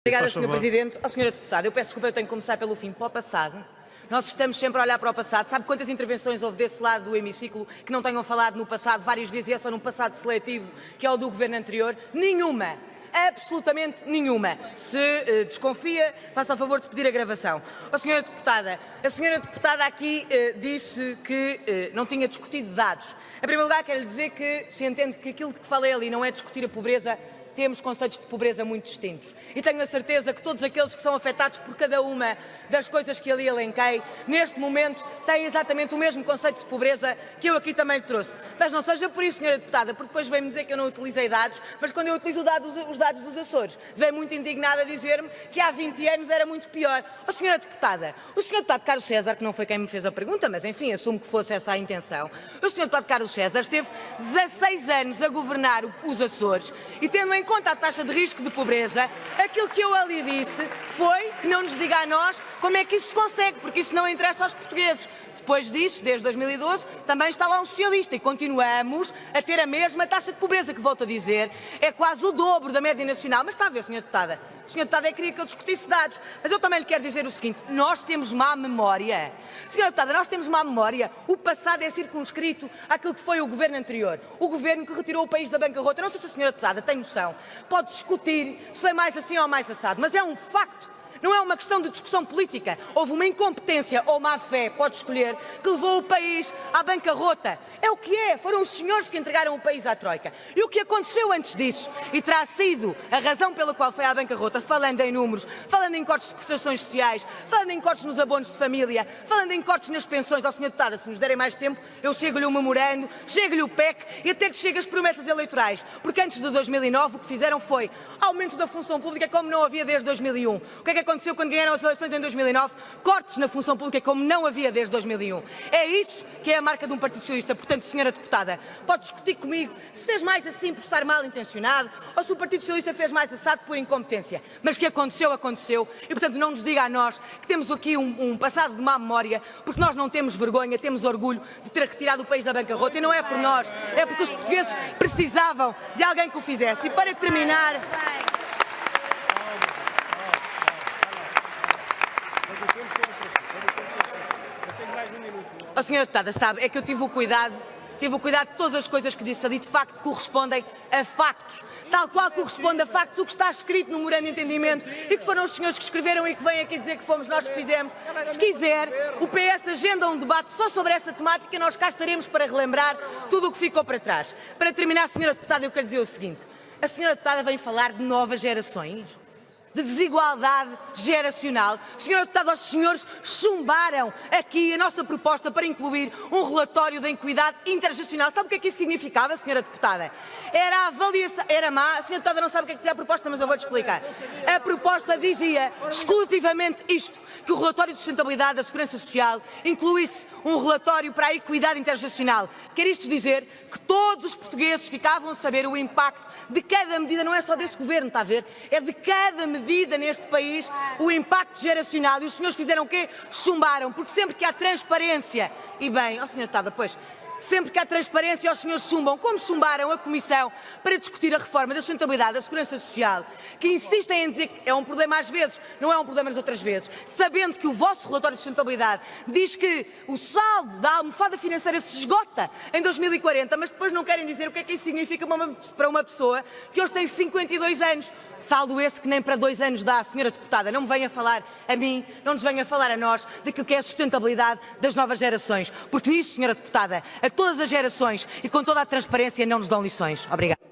Obrigada, Sr. Presidente. Sra. Deputada, eu peço desculpa, eu tenho que começar pelo fim, para o passado. Nós estamos sempre a olhar para o passado. Sabe quantas intervenções houve desse lado do hemiciclo que não tenham falado no passado várias vezes e é só num passado seletivo, que é o do governo anterior? Nenhuma. Absolutamente nenhuma. Se desconfia, faça o favor de pedir a gravação. A senhora deputada aqui disse que não tinha discutido dados. Em primeiro lugar, quero lhe dizer que se entende que aquilo de que falei ali não é discutir a pobreza, temos conceitos de pobreza muito distintos. E tenho a certeza que todos aqueles que são afetados por cada uma das coisas que ali elenquei, neste momento, têm exatamente o mesmo conceito de pobreza que eu aqui também lhe trouxe. Mas não seja por isso, Sra. Deputada, porque depois vem-me dizer que eu não utilizei dados, mas quando eu utilizo os dados dos Açores, vem muito indignada a dizer-me que há 20 anos era muito pior. Sra. Deputada, o Sr. Deputado Carlos César, que não foi quem me fez a pergunta, mas enfim, assumo que fosse essa a intenção, o Sr. Deputado Carlos César esteve 16 anos a governar os Açores e, tendo em conta a taxa de risco de pobreza, aquilo que eu ali disse foi que não nos diga a nós como é que isso se consegue, porque isso não interessa aos portugueses. Depois disso, desde 2012, também está lá um socialista e continuamos a ter a mesma taxa de pobreza, que, volto a dizer, é quase o dobro da média nacional. Mas está a ver, Sra. Deputada? A Sra. Deputada queria que eu discutisse dados, mas eu também lhe quero dizer o seguinte: nós temos má memória. Sra. Deputada, nós temos má memória. O passado é circunscrito àquilo que foi o governo anterior, o governo que retirou o país da bancarrota. Eu não sei se a Sra. Deputada tem noção, pode discutir se foi mais assim ou mais assado, mas é um facto. Não é uma questão de discussão política. Houve uma incompetência ou má-fé, pode escolher, que levou o país à bancarrota. É o que é. Foram os senhores que entregaram o país à Troika. E o que aconteceu antes disso, e terá sido a razão pela qual foi à bancarrota, falando em números, falando em cortes de prestações sociais, falando em cortes nos abonos de família, falando em cortes nas pensões. Sra. Deputada, se nos derem mais tempo, eu chego-lhe o memorando, chego-lhe o PEC e até que chego as promessas eleitorais. Porque antes de 2009 o que fizeram foi aumento da função pública como não havia desde 2001. O que é que aconteceu quando ganharam as eleições em 2009? Cortes na função pública como não havia desde 2001. É isso que é a marca de um Partido Socialista. Portanto, Sra. Deputada, pode discutir comigo se fez mais assim por estar mal intencionado ou se o Partido Socialista fez mais assado por incompetência. Mas que aconteceu, aconteceu. E, portanto, não nos diga a nós que temos aqui um passado de má memória, porque nós não temos vergonha, temos orgulho de ter retirado o país da bancarrota. E não é por nós, é porque os portugueses precisavam de alguém que o fizesse. E para terminar... A Sra. Deputada sabe, é que eu tive o cuidado de todas as coisas que disse ali, de facto, correspondem a factos. Tal qual corresponde a factos o que está escrito no memorando de entendimento e que foram os senhores que escreveram e que vêm aqui dizer que fomos nós que fizemos. Se quiser, o PS agenda um debate só sobre essa temática e nós cá estaremos para relembrar tudo o que ficou para trás. Para terminar, Sra. Deputada, eu quero dizer o seguinte: a Sra. Deputada vem falar de novas gerações, de desigualdade geracional. Sra. Deputada, os senhores chumbaram aqui a nossa proposta para incluir um relatório da equidade intergeracional. Sabe o que é que isso significava, Sra. Deputada? Era a avaliação... Era má. A Sra. Deputada não sabe o que é que dizia a proposta, mas eu vou-te explicar. A proposta dizia exclusivamente isto, que o relatório de sustentabilidade da Segurança Social incluísse um relatório para a equidade intergeracional. Quer isto dizer que todos os portugueses ficavam a saber o impacto de cada medida, não é só deste governo, está a ver? É de cada medida neste país, o impacto geracional. E os senhores fizeram o quê? Chumbaram, porque sempre que há transparência, e bem, Sra. Deputada, pois, sempre que há transparência, os senhores chumbam, como chumbaram a Comissão para discutir a reforma da sustentabilidade da Segurança Social, que insistem em dizer que é um problema às vezes, não é um problema nas outras vezes, sabendo que o vosso relatório de sustentabilidade diz que o saldo da almofada financeira se esgota em 2040, mas depois não querem dizer o que é que isso significa para uma pessoa que hoje tem 52 anos. Saldo esse que nem para 2 anos dá, Sra. Deputada. Não me venha falar a mim, não nos venha falar a nós daquilo que é a sustentabilidade das novas gerações, porque nisso, Sra. Deputada, a todas as gerações e com toda a transparência não nos dão lições. Obrigada.